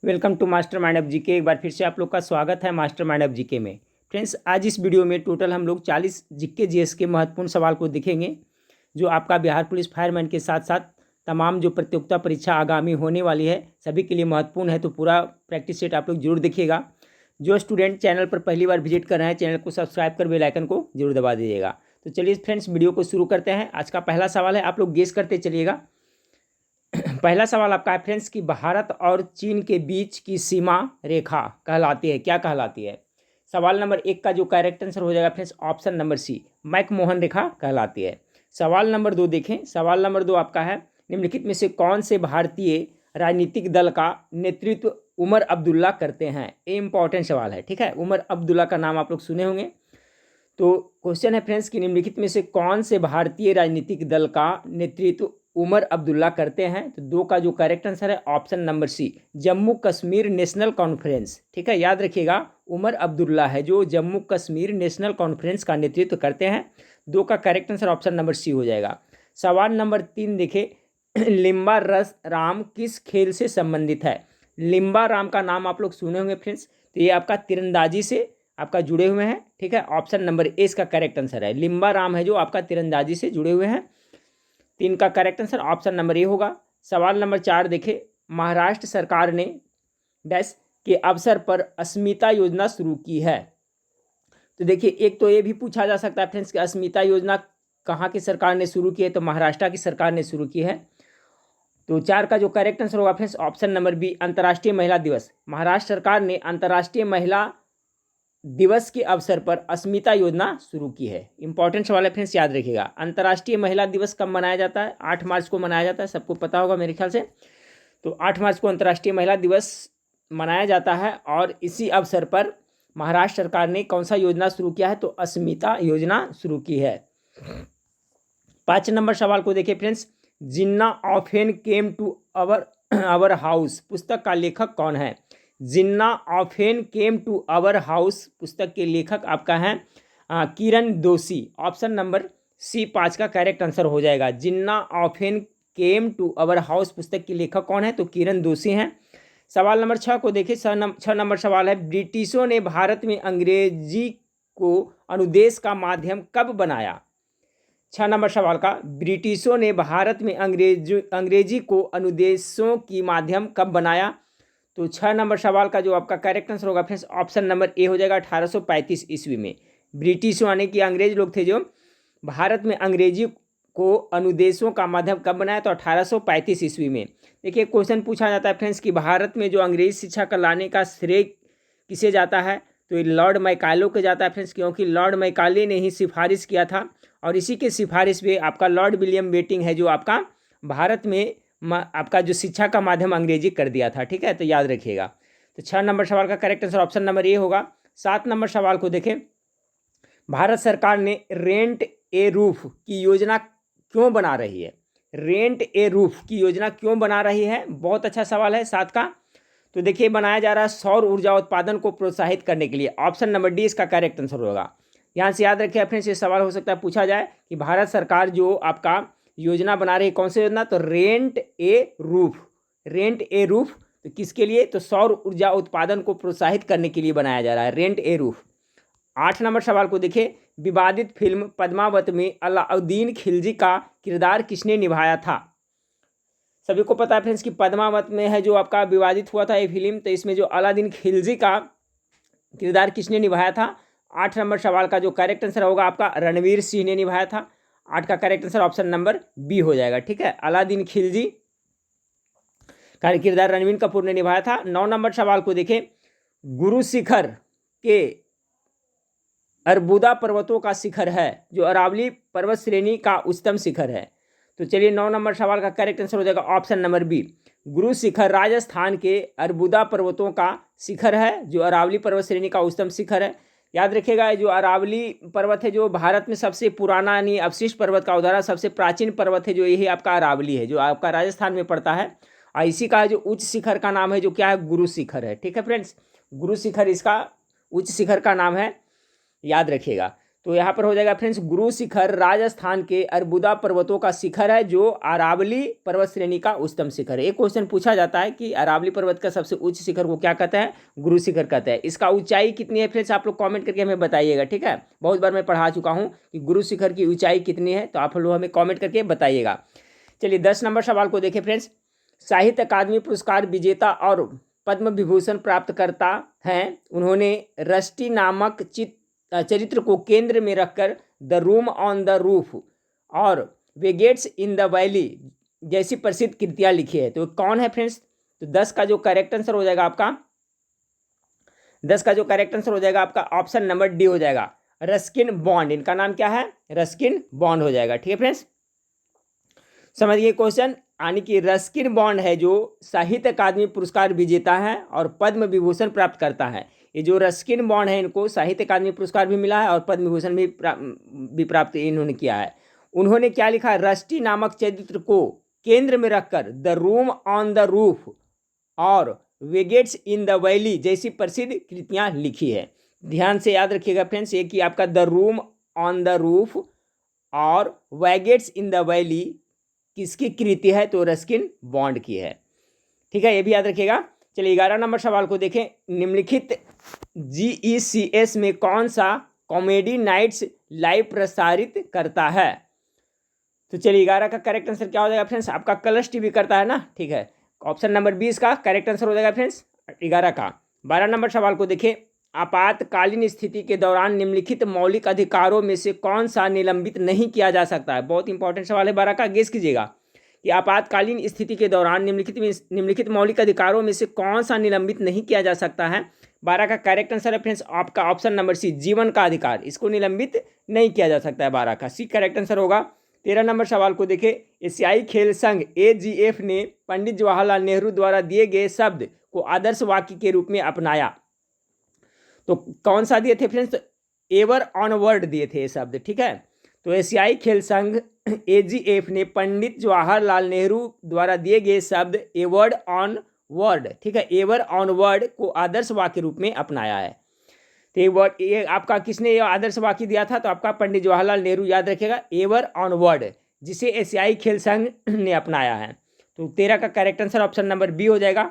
Welcome to master mind of GK. एक बार फिर से आप लोग का स्वागत है मास्टर माइंड ऑफ जीके में। फ्रेंड्स, आज इस वीडियो में टोटल हम लोग 40 जीके जीएस के महत्वपूर्ण सवाल को देखेंगे, जो आपका बिहार पुलिस फायरमैन के साथ साथ तमाम जो प्रतियोगिता परीक्षा आगामी होने वाली है सभी के लिए महत्वपूर्ण है। तो पूरा प्रैक्टिस सेट आप लोग जरूर देखिएगा। जो स्टूडेंट चैनल पर पहली बार विजिट कर रहे हैं, चैनल को सब्सक्राइब कर बेल आइकन को जरूर दबा दीजिएगा। तो चलिए फ्रेंड्स, वीडियो को शुरू करते हैं। आज का पहला सवाल है, आप लोग गेस करते चलिएगा। पहला सवाल आपका है फ्रेंड्स कि भारत और चीन के बीच की सीमा रेखा कहलाती है, क्या कहलाती है? सवाल नंबर 1 का जो करेक्ट आंसर हो जाएगा friends option number C, McMahon रेखा कहलाती है। सवाल नंबर 2 देखें। सवाल नंबर 2 आपका है, निम्नलिखित में से कौन से भारतीय राजनीतिक दल का नेतृत्व उमर अब्दुल्ला करते हैं? ये इंपॉर्टेंट सवाल है, ठीक है। उमर अब्दुल्ला का नाम आप लोग सुने होंगे। तो क्वेश्चन है फ्रेंड्स कि निम्नलिखित में से कौन से भारतीय राजनीतिक दल का नेतृत्व उमर अब्दुल्ला करते हैं? तो 2 का जो करेक्ट आंसर है option number C, Jammu Kashmir National Conference, ठीक है। याद रखिएगा, उमर अब्दुल्ला है जो जम्मू कश्मीर नेशनल कॉन्फ्रेंस का नेतृत्व करते हैं। 2 का correct answer option number C हो जाएगा। सवाल नंबर 3 देखे, लिम्बा रस राम किस खेल से संबंधित है? लिम्बा राम का नाम आप लोग सुने होंगे फ्रेंड्स। तो ये आपका तीरंदाजी से आपका जुड़े हुए हैं, ठीक है। ऑप्शन नंबर ए इसका करेक्ट आंसर है। लिम्बा राम है जो आपका तीरंदाजी से जुड़े हुए हैं। 3 का correct answer option number A होगा। सवाल नंबर 4 देखें, महाराष्ट्र सरकार ने डैश के अवसर पर अस्मिता योजना शुरू की है। तो देखिए, एक तो ये भी पूछा जा सकता है फ्रेंड्स कि अस्मिता योजना कहाँ की सरकार ने शुरू की है? तो महाराष्ट्र की सरकार ने शुरू की है। तो 4 का जो करेक्ट आंसर होगा फ्रेंड्स ऑप्शन नंबर बी, अंतर्राष्ट्रीय महिला दिवस। महाराष्ट्र सरकार ने अंतर्राष्ट्रीय महिला दिवस के अवसर पर अस्मिता योजना शुरू की है। इंपॉर्टेंट सवाल है फ्रेंड्स, याद रखिएगा। अंतर्राष्ट्रीय महिला दिवस कब मनाया जाता है? 8 मार्च को मनाया जाता है, सबको पता होगा मेरे ख्याल से। तो 8 मार्च को अंतर्राष्ट्रीय महिला दिवस मनाया जाता है और इसी अवसर पर महाराष्ट्र सरकार ने कौन सा योजना शुरू किया है? तो अस्मिता योजना शुरू की है। 5 नंबर सवाल को देखिए friends, Jinnah often came to our house पुस्तक का लेखक कौन है? Jinnah often came to our house पुस्तक के लेखक आपका है किरण दोषी। ऑप्शन नंबर सी 5 का करेक्ट आंसर हो जाएगा। Jinnah often came to our house पुस्तक के लेखक कौन है? तो किरण दोषी हैं। सवाल नंबर 6 को देखिए। 6 नंबर सवाल है, ब्रिटिशों ने भारत में अंग्रेजी को अनुदेश का माध्यम कब बनाया? 6 नंबर सवाल का, ब्रिटिशों ने भारत में अंग्रेजी को अनुदेशों की माध्यम कब बनाया? तो 6 नंबर सवाल का जो आपका करेक्ट आंसर होगा फ्रेंड्स ऑप्शन नंबर ए हो जाएगा, 1835 ईस्वी में। ब्रिटिश यानी कि अंग्रेज लोग थे जो भारत में अंग्रेजी को अनुदेशों का माध्यम कब बनाया? तो 1835 ईस्वी में। देखिए, क्वेश्चन पूछा जाता है फ्रेंड्स कि भारत में जो अंग्रेजी शिक्षा का लाने का श्रेय किसे जाता है? तो ये लॉर्ड मैकाले को जाता है फ्रेंड्स, क्योंकि लॉर्ड मैकाले ने ही सिफारिश किया था और इसी के सिफारिश पे आपका लॉर्ड विलियम बेटिंग है जो आपका भारत में आपका जो शिक्षा का माध्यम अंग्रेजी कर दिया था, ठीक है। तो याद रखिएगा। तो 6 नंबर सवाल का correct answer option number A होगा। 7 नंबर सवाल को देखें, भारत सरकार ने रेंट ए रूफ की योजना क्यों बना रही है? रेंट ए रूफ की योजना क्यों बना रही है? बहुत अच्छा सवाल है 7 का। तो देखिए, बनाया जा रहा है सौर ऊर्जा उत्पादन को प्रोत्साहित करने के लिए। ऑप्शन नंबर डी इसका करेक्ट आंसर होगा। यहाँ से याद रखिए फ्रेंड्स, ये सवाल हो सकता है पूछा जाए कि भारत सरकार जो आपका योजना बना रही है, कौन सी योजना? तो rent a roof. Rent a roof तो किसके लिए? तो सौर ऊर्जा उत्पादन को प्रोत्साहित करने के लिए बनाया जा रहा है रेंट ए रूफ। 8 नंबर सवाल को देखिए, विवादित फिल्म पद्मावत में अलाउद्दीन खिलजी का किरदार किसने निभाया था? सभी को पता है फ्रेंड्स कि पद्मावत में है जो आपका विवादित हुआ था ये फिल्म, तो इसमें जो अलाउद्दीन खिलजी का किरदार किसने निभाया था? 8 नंबर सवाल का जो करेक्ट आंसर होगा आपका रणवीर सिंह ने निभाया था। 8 का correct answer option number B हो जाएगा, ठीक है। अलाउद्दीन खिलजी का किरदार रणवीर कपूर ने निभाया था। 9 नंबर सवाल को देखें, गुरु शिखर के अरबुदा पर्वतों का शिखर है जो अरावली पर्वत श्रेणी का उच्चतम शिखर है। तो चलिए, 9 नंबर सवाल का करेक्ट आंसर हो जाएगा option number B, Guru Shikhar Rajasthan के अरबुदा पर्वतों का शिखर है जो अरावली पर्वत श्रेणी का उच्चतम शिखर है। याद रखिएगा, जो अरावली पर्वत है जो भारत में सबसे पुराना यानी अवशिष्ट पर्वत का उदाहरण, सबसे प्राचीन पर्वत है जो यही आपका अरावली है जो आपका राजस्थान में पड़ता है। और इसी का जो उच्च शिखर का नाम है जो क्या है? गुरु शिखर है, ठीक है फ्रेंड्स। गुरु शिखर इसका उच्च शिखर का नाम है, याद रखिएगा। तो यहाँ पर हो जाएगा फ्रेंड्स गुरु शिखर राजस्थान के अरबुदा पर्वतों का शिखर है जो अरावली पर्वत श्रेणी का उच्चतम शिखर है। एक क्वेश्चन पूछा जाता है कि अरावली पर्वत का सबसे उच्च शिखर को क्या कहते हैं, गुरु शिखर कहते हैं। इसका ऊंचाई कितनी है फ्रेंड्स, आप लोग कमेंट करके हमें बताइएगा, ठीक है। बहुत बार मैं पढ़ा चुका हूँ कि गुरु शिखर की ऊंचाई कितनी है, तो आप लोग हमें कॉमेंट करके बताइएगा। चलिए 10 नंबर सवाल को देखें फ्रेंड्स। साहित्य अकादमी पुरस्कार विजेता और पद्म विभूषण प्राप्तकर्ता हैं। उन्होंने रस्टी नामक चरित्र को केंद्र में रखकर the room on the roof और वेगेट्स इन द वैली जैसी प्रसिद्ध कृतियां लिखी है। तो कौन है फ्रेंड्स, तो 10 का जो करेक्ट आंसर हो जाएगा आपका, 10 का जो करेक्ट आंसर हो जाएगा आपका ऑप्शन नंबर डी हो जाएगा, रस्किन बॉन्ड। इनका नाम क्या है, रस्किन बॉन्ड हो जाएगा, ठीक है फ्रेंड्स। समझिए क्वेश्चन, यानी कि रस्किन बॉन्ड है जो साहित्य अकादमी पुरस्कार विजेता है और पद्म विभूषण प्राप्त करता है। ये जो रस्किन बॉन्ड है इनको साहित्य अकादमी पुरस्कार भी मिला है और पद्म विभूषण भी प्राप्त इन्होंने किया है। उन्होंने क्या लिखा, रस्टी नामक चरित्र को केंद्र में रखकर the room on the roof और वेगेट्स इन द वैली जैसी प्रसिद्ध कृतियां लिखी है। ध्यान से याद रखिएगा फ्रेंड्स, ये कि आपका the room on the roof और वेगेट्स इन द वैली किसकी कृति है, तो रस्किन बॉन्ड की है, ठीक है, ये भी याद रखिएगा। चलिए 11 नंबर सवाल को देखें। निम्नलिखित GECS में कौन सा कॉमेडी नाइट्स लाइव प्रसारित करता है। तो चलिए 11 का करेक्ट आंसर क्या हो जाएगा फ्रेंड्स, आपका कलर्स टीवी करता है ना, ठीक है। ऑप्शन नंबर 20 का करेक्ट आंसर हो जाएगा फ्रेंड्स 11 का। 12 नंबर सवाल को देखें। आपातकालीन स्थिति के दौरान निम्नलिखित मौलिक अधिकारों में से कौन सा निलंबित नहीं किया जा सकता है। बहुत इंपॉर्टेंट सवाल है 12 का, गेस कीजिएगा कि आपातकालीन स्थिति के दौरान निम्नलिखित मौलिक अधिकारों में से कौन सा निलंबित नहीं किया जा सकता है। 12 का करेक्ट आंसर है फ्रेंड्स आपका ऑप्शन नंबर सी, जीवन का अधिकार, इसको निलंबित नहीं किया जा सकता है। 12 का सी करेक्ट आंसर होगा। 13 नंबर सवाल को देखें। एशियाई खेल संघ AGF ने पंडित जवाहरलाल नेहरू द्वारा दिए गए शब्द को आदर्श वाक्य के रूप में अपनाया। तो कौन सा दिए थे फ्रेंड्स, एवर ऑनवर्ड दिए थे ये शब्द, ठीक है। तो एशियाई खेल संघ AGF ने पंडित जवाहरलाल नेहरू द्वारा दिए गए शब्द एवर्ड ऑन वर्ड, ठीक है, एवर ऑन वर्ड को आदर्श वाक्य रूप में अपनाया है। तो ये आपका किसने ये आदर्श वाक्य दिया था, तो आपका पंडित जवाहरलाल नेहरू, याद रखिएगा, एवर ऑन वर्ड, जिसे एशियाई खेल संघ ने अपनाया है। तो 13 का correct answer option number B हो जाएगा।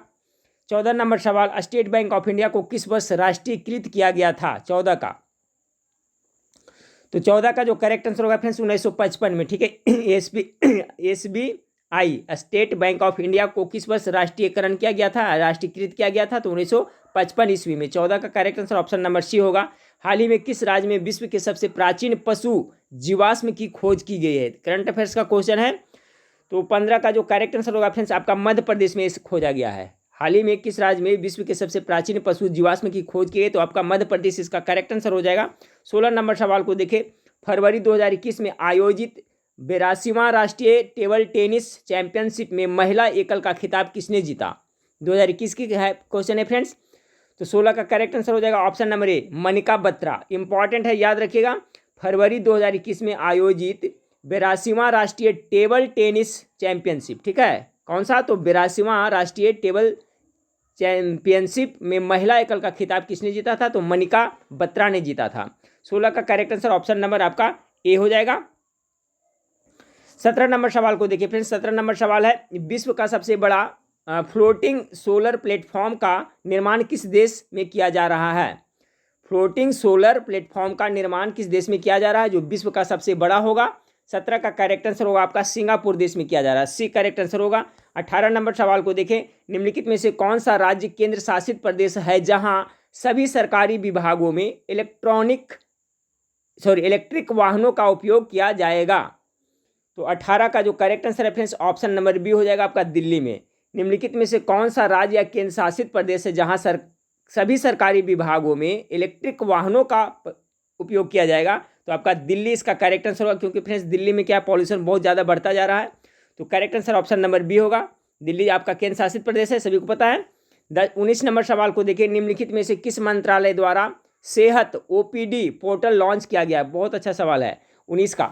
14 नंबर सवाल। स्टेट बैंक ऑफ इंडिया को किस वर्ष राष्ट्रीयकृत किया गया था, 14 का। तो 14 का जो करेक्ट आंसर होगा फ्रेंड्स 1955 में, ठीक है। SBI state bank of India को किस वर्ष राष्ट्रीयकरण किया गया था, राष्ट्रीयकृत किया गया था, तो 1955 ईस्वी में। 14 का correct answer option number C होगा। हाल ही में किस राज्य में विश्व के सबसे प्राचीन पशु जीवाश्म की खोज की गई है, करंट अफेयर्स का क्वेश्चन है। तो 15 का जो करेक्ट आंसर होगा फ्रेंड्स आपका मध्य प्रदेश में खोजा गया है। हाल ही में किस राज्य में विश्व के सबसे प्राचीन पशु जीवाश्म की खोज की है, तो आपका मध्य प्रदेश इसका करेक्ट आंसर हो जाएगा। 16 नंबर सवाल को देखें। फरवरी 2021 में आयोजित 82वां राष्ट्रीय टेबल टेनिस चैंपियनशिप में महिला एकल का खिताब किसने जीता, 2021 की क्वेश्चन है फ्रेंड्स। तो 16 का करेक्ट आंसर हो जाएगा option number A, Manika Batra. Important है, याद रखिएगा, फरवरी 2021 में आयोजित 82वां राष्ट्रीय टेबल टेनिस चैंपियनशिप, ठीक है, कौन सा, तो 82वां राष्ट्रीय टेबल चैंपियनशिप में महिला एकल का खिताब किसने जीता था, तो मनिका बत्रा ने जीता था। 16 का करेक्ट आंसर ऑप्शन नंबर आपका ए हो जाएगा। 17 नंबर सवाल को देखिए फ्रेंड्स। 17 नंबर सवाल है, विश्व का सबसे बड़ा फ्लोटिंग सोलर प्लेटफॉर्म का निर्माण किस देश में किया जा रहा है। फ्लोटिंग सोलर प्लेटफॉर्म का निर्माण किस देश में किया जा रहा है जो विश्व का सबसे बड़ा होगा। 17 का करेक्ट आंसर होगा आपका सिंगापुर देश में किया जा रहा है, सी करेक्ट आंसर होगा। 18 नंबर सवाल को देखें। निम्नलिखित में से कौन सा राज्य केंद्र शासित प्रदेश है जहां सभी सरकारी विभागों में इलेक्ट्रिक वाहनों का उपयोग किया जाएगा। तो 18 का जो करेक्ट आंसर है फ्रेंड्स ऑप्शन नंबर बी हो जाएगा आपका, दिल्ली में। निम्नलिखित में से कौन सा राज्य या केंद्र शासित प्रदेश है जहां सभी सरकारी विभागों में इलेक्ट्रिक वाहनों का उपयोग किया जाएगा, तो आपका दिल्ली इसका करेक्ट आंसर होगा, क्योंकि फ्रेंड्स दिल्ली में क्या पॉल्यूशन बहुत ज़्यादा बढ़ता जा रहा है। तो correct answer option number B होगा, दिल्ली आपका केंद्र शासित प्रदेश है, सभी को पता है। 19 नंबर सवाल को देखिए। निम्नलिखित में से किस मंत्रालय द्वारा सेहत OPD पोर्टल लॉन्च किया गया, बहुत अच्छा सवाल है 19 का।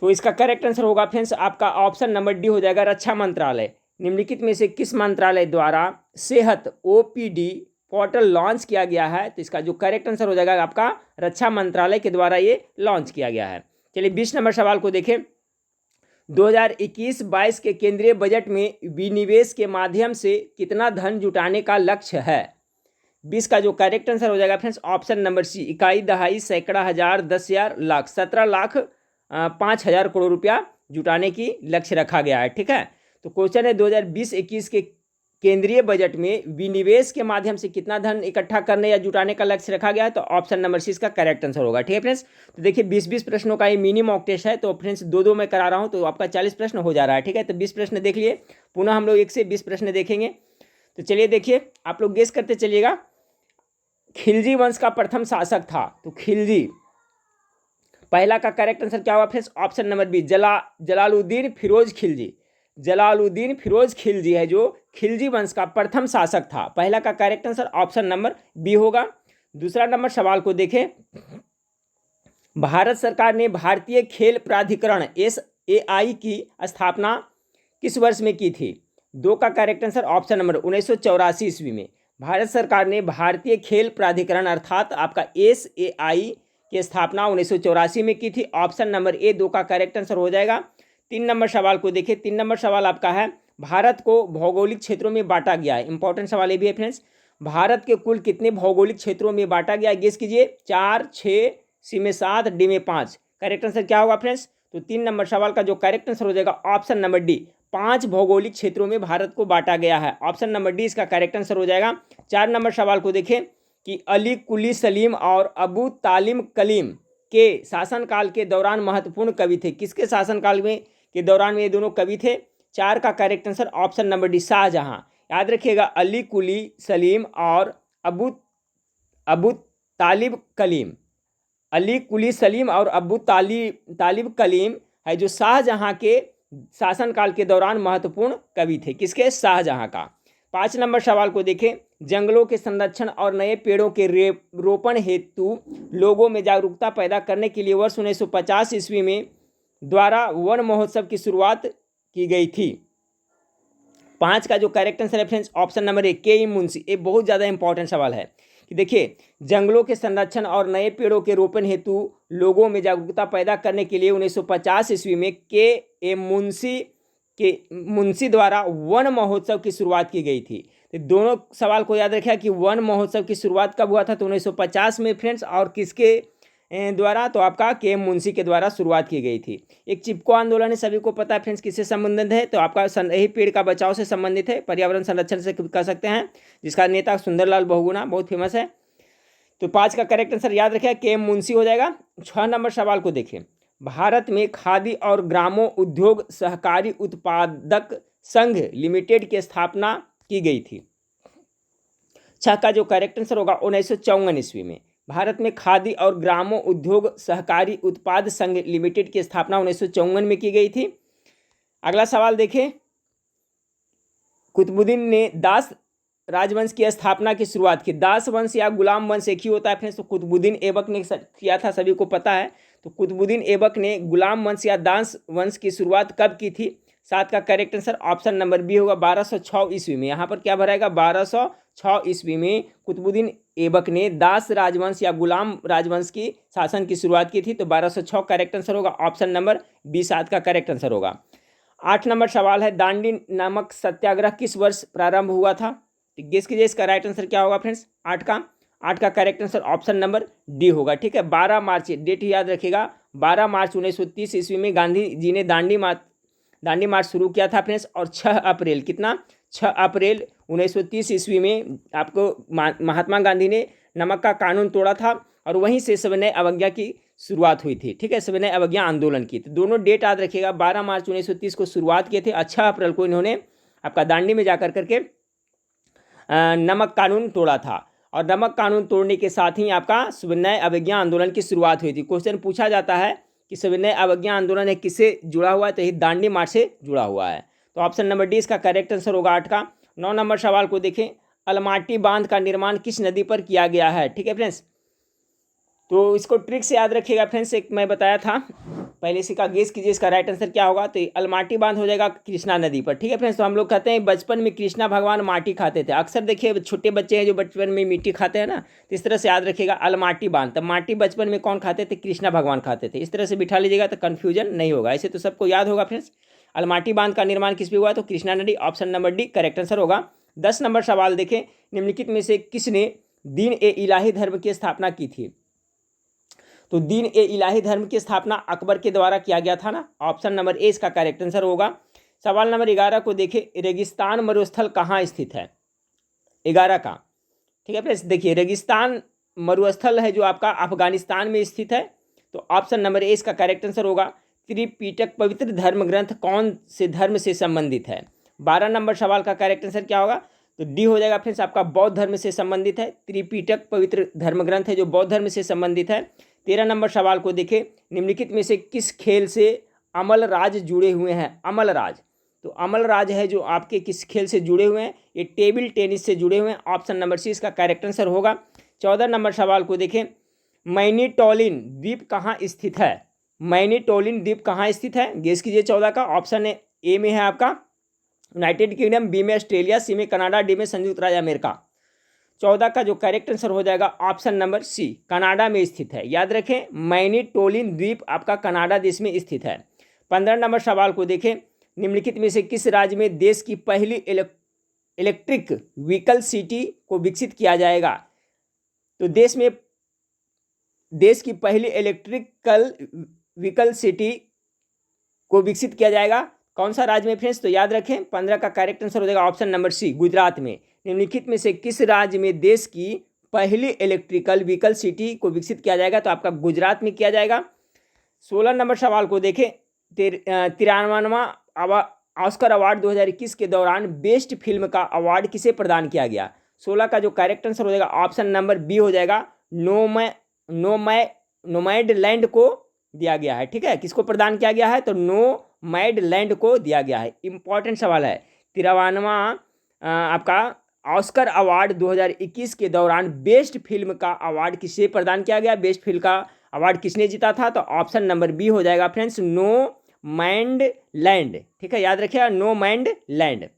तो इसका करेक्ट आंसर होगा फ्रेंड्स आपका ऑप्शन नंबर डी हो जाएगा, रक्षा मंत्रालय। निम्नलिखित में से किस मंत्रालय द्वारा सेहत OPD पोर्टल लॉन्च किया गया है? तो इसका जो करेक्ट आंसर हो जाएगा आपका रक्षा मंत्रालय के द्वारा ये लॉन्च किया गया है। चलिए 20 नंबर सवाल को देखें। 2021-22 के केंद्रीय बजट में विनिवेश के माध्यम से कितना धन जुटाने का लक्ष्य है? 20 का जो करेक्ट आंसर हो जाएगा फ्रेंड्स ऑप्शन नंबर सी, इकाई, दहाई, सैकड़ा, हजार, 10,000, लाख, 17 लाख 5,000 करोड़ रुपया जुटाने की लक्ष्य रखा गया है। ठीक है, तो क्वेश्चन है 2020-21 के केंद्रीय बजट में विनिवेश के माध्यम से कितना धन इकट्ठा करने या जुटाने का लक्ष्य रखा गया है? तो ऑप्शन नंबर सी इसका करेक्ट आंसर होगा। ठीक है फ्रेंड्स, तो देखिए 20-20 प्रश्नों का ये मिनी मॉक टेस्ट है, तो फ्रेंड्स 2-2 मैं करा रहा हूँ, तो आपका 40 प्रश्न हो जा रहा है। ठीक है, तो 20 प्रश्न देख लिए, पुनः हम लोग 1 से 20 प्रश्न देखेंगे। तो चलिए देखिए, आप लोग गेस करते चलिएगा। खिलजी वंश का प्रथम शासक था, तो खिलजी, पहला का करेक्ट आंसर क्या होगा friends? Option number B, Jalaluddin Firoz Khilji. Jalaluddin Firoz Khilji है जो खिलजी वंश का प्रथम शासक था। पहला का correct answer option number B होगा। दूसरा नंबर सवाल को देखें। भारत सरकार ने भारतीय खेल प्राधिकरण SAI की स्थापना किस वर्ष में की थी? 2 का करेक्ट आंसर ऑप्शन नंबर 1984 ईस्वी में भारत सरकार ने भारतीय खेल प्राधिकरण अर्थात आपका SAI की स्थापना 1984 में की थी। ऑप्शन नंबर ए 2 का करेक्ट आंसर हो जाएगा। 3 नंबर सवाल को देखिए। 3 नंबर सवाल आपका है, भारत को भौगोलिक क्षेत्रों में बांटा गया है। इंपॉर्टेंट सवाल ये भी है फ्रेंड्स। भारत के कुल कितने भौगोलिक क्षेत्रों में बांटा गया है? गेस कीजिए। 4, 6, सी में 7, डी में 5। करेक्ट आंसर क्या होगा फ्रेंड्स? तो 3 नंबर सवाल का जो करेक्ट आंसर हो जाएगा ऑप्शन नंबर डी, 5 भौगोलिक क्षेत्रों में भारत को बांटा गया है। ऑप्शन नंबर डी इसका करेक्ट आंसर हो जाएगा। 4 नंबर सवाल को देखें कि अली कुली सलीम और अबू तालिम कलीम के शासनकाल के दौरान महत्वपूर्ण कवि थे। किसके शासनकाल में के दौरान में ये दोनों कवि थे? 4 का correct answer option number D, Shahjahan. याद रखिएगा, अली कुली सलीम और अबू तालिब कलीम। अली कुली सलीम और अबू तालिब कलीम है जो शाहजहां के शासनकाल के दौरान महत्वपूर्ण कवि थे। किसके? शाहजहां का। 5 नंबर सवाल को देखें। जंगलों के संरक्षण और नए पेड़ों के रोपण हेतु लोगों में जागरूकता पैदा करने के लिए वर्ष 1950 ईस्वी में द्वारा वन महोत्सव की शुरुआत की गई थी। 5 का जो करेक्ट आंसर है फ्रेंड्स ऑप्शन नंबर ए, के एम मुंशी। ये बहुत ज़्यादा इंपॉर्टेंट सवाल है कि देखिए, जंगलों के संरक्षण और नए पेड़ों के रोपण हेतु लोगों में जागरूकता पैदा करने के लिए 1950 ईस्वी में के एम मुंशी द्वारा वन महोत्सव की शुरुआत की गई थी। तो दोनों सवाल को याद रखिए कि वन महोत्सव की शुरुआत कब हुआ था? तो 1950 में फ्रेंड्स, और किसके द्वारा? तो आपका के एम मुंशी के द्वारा शुरुआत की गई थी। एक चिपको आंदोलन है, सभी को पता है फ्रेंड्स किससे संबंधित है? तो आपका यही पेड़ का बचाव से संबंधित है, पर्यावरण संरक्षण से कह सकते हैं, जिसका नेता सुंदरलाल बहुगुणा बहुत फेमस है। तो 5 का करेक्ट आंसर याद रखिए के एम मुंशी हो जाएगा। 6 नंबर सवाल को देखें। भारत में खादी और ग्रामो उद्योग सहकारी उत्पादक संघ लिमिटेड की स्थापना की गई थी। 6 का जो करेक्ट आंसर होगा 1954 ईस्वी में भारत में खादी और ग्रामो उद्योग सहकारी उत्पाद संघ लिमिटेड की स्थापना 1954 में की गई थी। अगला सवाल देखें। कुतुबुद्दीन ने दास राजवंश की स्थापना की शुरुआत की। दास वंश या गुलाम वंश एक ही होता है फ्रेंड्स, तो कुतुबुद्दीन ऐबक ने किया था, सभी को पता है। तो कुतुबुद्दीन ऐबक ने गुलाम वंश या दास वंश की शुरुआत कब की थी? 7 का correct answer option number B होगा, 1206 ईस्वी में। यहाँ पर क्या भराएगा? 1206 ईस्वी में कुतुबुद्दीन ऐबक ने दास राजवंश या गुलाम राजवंश की शासन की शुरुआत की थी। तो 1206 करेक्ट आंसर होगा, ऑप्शन नंबर बी 7 का करेक्ट आंसर होगा। 8 नंबर सवाल है, दांडी नामक सत्याग्रह किस वर्ष प्रारंभ हुआ था? गेस कीजिए इसका राइट आंसर क्या होगा फ्रेंड्स? 8 का correct answer option number D होगा। ठीक है, 12 मार्च, डेट याद रखिएगा, 12 मार्च 1930 ईस्वी में गांधी जी ने दांडी मार्च शुरू किया था फ्रेंड्स। और 6 अप्रैल 1930 ईस्वी में आपको महात्मा गांधी ने नमक का कानून तोड़ा था, और वहीं से सविनय अवज्ञा की शुरुआत हुई थी। ठीक है, सविनय अवज्ञा आंदोलन की। तो दोनों डेट याद रखिएगा, 12 मार्च 1930 को शुरुआत किए थे, 6 अप्रैल को इन्होंने आपका दांडी में जाकर करके नमक कानून तोड़ा था, और नमक कानून तोड़ने के साथ ही आपका सविनय अवज्ञा आंदोलन की शुरुआत हुई थी। क्वेश्चन पूछा जाता है कि सविनय अवज्ञा आंदोलन है किससे जुड़ा हुआ है? तो ये दांडी मार्च से जुड़ा हुआ है। तो ऑप्शन नंबर डी इसका करेक्ट आंसर होगा 8 का। 9 नंबर सवाल को देखें। अलमाटी बांध का निर्माण किस नदी पर किया गया है? ठीक है फ्रेंड्स, तो इसको ट्रिक से याद रखिएगा फ्रेंड्स। एक मैं बताया था पहले से का गेस कीजिए इसका राइट आंसर क्या होगा। तो अलमाटी बांध हो जाएगा कृष्णा नदी पर, ठीक है फ्रेंड्स। तो हम लोग कहते हैं बचपन में कृष्णा भगवान माटी खाते थे। अक्सर देखिए छोटे बच्चे हैं जो बचपन में मिट्टी खाते हैं ना, तो इस तरह से याद रखिएगा अलमाटी बांध। तब माटी बचपन में कौन खाते थे? कृष्णा भगवान खाते थे। इस तरह से बिठा लीजिएगा तो कन्फ्यूजन नहीं होगा। ऐसे तो सबको याद होगा फ्रेंड्स। अलमाटी बांध का निर्माण किस पे हुआ? तो कृष्णा नदी। Option number D correct answer होगा। 10 नंबर सवाल देखें, निम्नलिखित में से किसने दीन ए इलाही धर्म की स्थापना की थी? तो दीन ए इलाही धर्म की स्थापना अकबर के द्वारा किया गया था ना। ऑप्शन नंबर ए इसका करेक्ट आंसर होगा। सवाल नंबर 11 को देखें, रेगिस्तान मरुस्थल कहाँ स्थित है? 11 का, ठीक है फ्रेंड्स। देखिए रेगिस्तान मरुस्थल है जो आपका अफगानिस्तान में स्थित है। तो ऑप्शन नंबर ए इसका करेक्ट आंसर होगा। त्रिपिटक पवित्र धर्म ग्रंथ कौन से धर्म से संबंधित है? 12 नंबर सवाल का करेक्ट आंसर क्या होगा? तो डी हो जाएगा फ्रेंड्स, आपका बौद्ध धर्म से संबंधित है। त्रिपिटक पवित्र धर्म ग्रंथ है जो बौद्ध धर्म से संबंधित है। 13 नंबर सवाल को देखें, निम्नलिखित में से किस खेल से अमल राज जुड़े हुए हैं? अमल राज, तो अमल राज है जो आपके किस खेल से जुड़े हुए हैं? ये टेबल टेनिस से जुड़े हुए हैं। ऑप्शन नंबर सी इसका करेक्ट आंसर होगा। 14 नंबर सवाल को देखें, मैनीटोलिन द्वीप कहाँ स्थित है? मैनीटोलिन द्वीप कहाँ स्थित है? गेस कीजिए। 14 का ऑप्शन ए में है आपका यूनाइटेड किंगडम, बी में ऑस्ट्रेलिया, सी में कनाडा, डी में संयुक्त राज्य अमेरिका। 14 का जो करेक्ट आंसर हो जाएगा ऑप्शन नंबर सी, कनाडा में स्थित है। याद रखें मैनीटोलिन द्वीप आपका कनाडा देश में स्थित है। 15 नंबर सवाल को देखें, निम्नलिखित में से किस राज्य में देश की पहली इलेक्ट्रिक व्हीकल सिटी को विकसित किया जाएगा? तो देश की पहली इलेक्ट्रिकल व्हीकल सिटी को विकसित किया जाएगा कौन सा राज्य में फ्रेंड्स? तो याद रखें 15 का करेक्ट आंसर हो जाएगा ऑप्शन नंबर सी, गुजरात में। निम्नलिखित में से किस राज्य में देश की पहली इलेक्ट्रिकल व्हीकल सिटी को विकसित किया जाएगा? तो आपका गुजरात में किया जाएगा। 16 नंबर सवाल को देखें, 93वां ऑस्कर अवार्ड 2021 के दौरान बेस्ट फिल्म का अवार्ड किसे प्रदान किया गया? 16 का जो करेक्ट आंसर हो जाएगा ऑप्शन नंबर बी हो जाएगा, नोमैडलैंड को दिया गया है। ठीक है, किसको प्रदान किया गया है? तो नोमैडलैंड को दिया गया है। इंपॉर्टेंट सवाल है। 93वां आपका ऑस्कर अवार्ड 2021 के दौरान बेस्ट फिल्म का अवार्ड किसे प्रदान किया गया? बेस्ट फिल्म का अवार्ड किसने जीता था? तो ऑप्शन नंबर बी हो जाएगा फ्रेंड्स, नोमैडलैंड। ठीक है, याद रखिएगा नोमैडलैंड।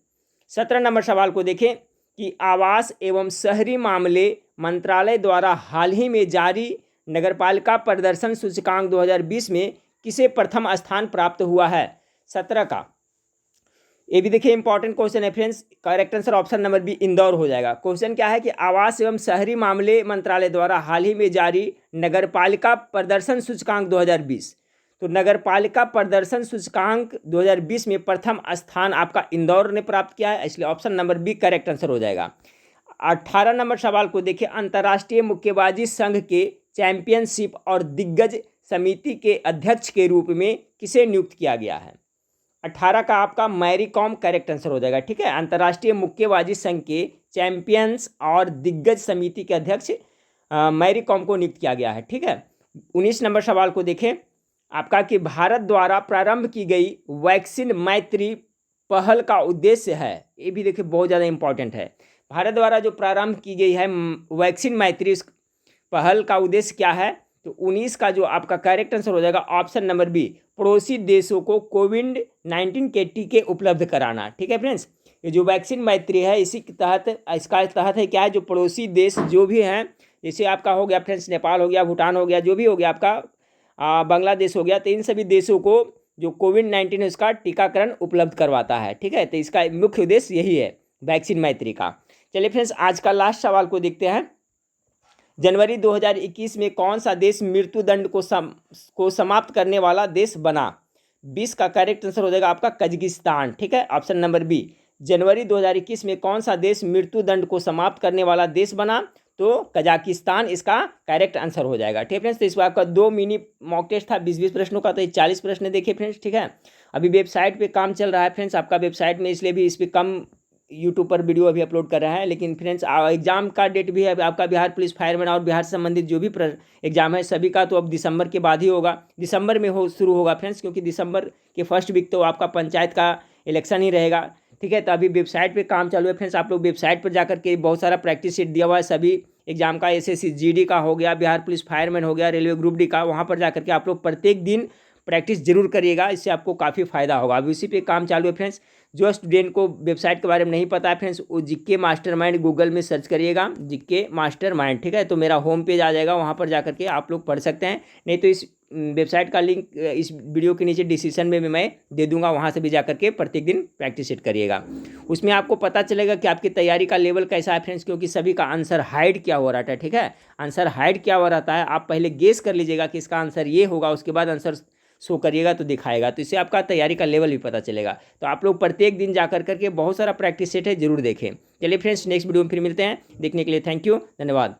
17 नंबर सवाल को देखें कि आवास एवं शहरी मामले मंत्रालय द्वारा हाल ही में जारी नगरपालिका प्रदर्शन सूचकांक 2020 में किसे प्रथम स्थान प्राप्त हुआ है? 17 का ये भी देखिए इंपॉर्टेंट क्वेश्चन है friends. Correct answer option number B, Indore हो जाएगा। क्वेश्चन क्या है कि आवास एवं शहरी मामले मंत्रालय द्वारा हाल ही में जारी नगरपालिका प्रदर्शन सूचकांक 2020, तो नगरपालिका प्रदर्शन सूचकांक 2020 में प्रथम स्थान आपका इंदौर ने प्राप्त किया है, इसलिए option number B correct answer हो जाएगा। 18 नंबर सवाल को देखिए, अंतर्राष्ट्रीय मुक्केबाजी संघ के चैंपियनशिप और दिग्गज समिति के अध्यक्ष के रूप में किसे नियुक्त किया गया है? 18 का आपका मैरी कॉम करेक्ट आंसर हो जाएगा। ठीक है, अंतर्राष्ट्रीय मुक्केबाजी संघ के चैंपियंस और दिग्गज समिति के अध्यक्ष मैरी कॉम को नियुक्त किया गया है। ठीक है, 19 नंबर सवाल को देखें आपका कि भारत द्वारा प्रारंभ की गई वैक्सीन मैत्री पहल का उद्देश्य है, ये भी देखिए बहुत ज़्यादा इंपॉर्टेंट है। भारत द्वारा जो प्रारंभ की गई है वैक्सीन मैत्री पहल का उद्देश्य क्या है? तो 19 का जो आपका करेक्ट आंसर हो जाएगा ऑप्शन नंबर बी, पड़ोसी देशों को कोविड-19 के टीके उपलब्ध कराना। ठीक है फ्रेंड्स, ये जो वैक्सीन मैत्री है इसी के तहत इसका तहत है क्या है, जो पड़ोसी देश जो भी हैं, जैसे आपका हो गया फ्रेंड्स नेपाल हो गया, भूटान हो गया, जो भी हो गया आपका बांग्लादेश हो गया, तो इन सभी देशों को जो कोविड-19 है उसका टीकाकरण उपलब्ध करवाता है। ठीक है, तो इसका मुख्य उद्देश्य यही है वैक्सीन मैत्री का। चलिए फ्रेंड्स, आज का लास्ट सवाल को देखते हैं। जनवरी 2021 में कौन सा देश मृत्युदंड को समाप्त करने वाला देश बना? 20 का करेक्ट आंसर हो जाएगा आपका कजाकिस्तान। ठीक है, ऑप्शन नंबर बी, जनवरी 2021 में कौन सा देश मृत्युदंड को समाप्त करने वाला देश बना? तो कजाकिस्तान इसका करेक्ट आंसर हो जाएगा। ठीक है फ्रेंड्स, तो इस बार का 2 मिनी मॉक टेस्ट था 20-20 प्रश्नों का, तो 40 प्रश्न देखे फ्रेंड्स। ठीक है, अभी वेबसाइट पे काम चल रहा है फ्रेंड्स आपका वेबसाइट में, इसलिए भी इस पर कम यूट्यूब पर वीडियो अभी अपलोड कर रहा है। लेकिन फ्रेंड्स एग्जाम का डेट भी है आपका, बिहार पुलिस फायरमैन और बिहार से संबंधित जो भी एग्जाम है सभी का तो अब दिसंबर के बाद ही होगा, दिसंबर में शुरू होगा फ्रेंड्स, क्योंकि दिसंबर के फर्स्ट वीक तो आपका पंचायत का इलेक्शन ही रहेगा। ठीक है, तो अभी वेबसाइट पे काम चालू है फ्रेंड्स, आप लोग वेबसाइट पर जाकर के बहुत सारा प्रैक्टिस शीट दिया हुआ है सभी एग्जाम का, SSC GD का हो गया, बिहार पुलिस फायरमैन हो गया, रेलवे ग्रुप डी का, वहाँ पर जाकर के आप लोग प्रत्येक दिन प्रैक्टिस जरूर करिएगा, इससे आपको काफ़ी फ़ायदा होगा। अभी उसी पे काम चालू है फ्रेंड्स। जो स्टूडेंट को वेबसाइट के बारे में नहीं पता है फ्रेंड्स, वो जीके मास्टरमाइंड गूगल में सर्च करिएगा, जीके मास्टरमाइंड, ठीक है, तो मेरा होम पेज आ जाएगा, वहाँ पर जा करके आप लोग पढ़ सकते हैं। नहीं तो इस वेबसाइट का लिंक इस वीडियो के नीचे डिस्क्रिप्शन में भी मैं दे दूंगा, वहाँ से भी जा करके प्रत्येक दिन प्रैक्टिस सेट करिएगा। उसमें आपको पता चलेगा कि आपकी तैयारी का लेवल कैसा है फ्रेंड्स, क्योंकि सभी का आंसर हाइड क्या हो रहा था, ठीक है, आंसर हाइड क्या हो रहता है, आप पहले गेस कर लीजिएगा कि इसका आंसर ये होगा, उसके बाद आंसर शो करिएगा तो दिखाएगा, तो इससे आपका तैयारी का लेवल भी पता चलेगा। तो आप लोग प्रत्येक दिन जा करके बहुत सारा प्रैक्टिस सेट है, जरूर देखें। चलिए फ्रेंड्स, नेक्स्ट वीडियो में फिर मिलते हैं। देखने के लिए थैंक यू, धन्यवाद।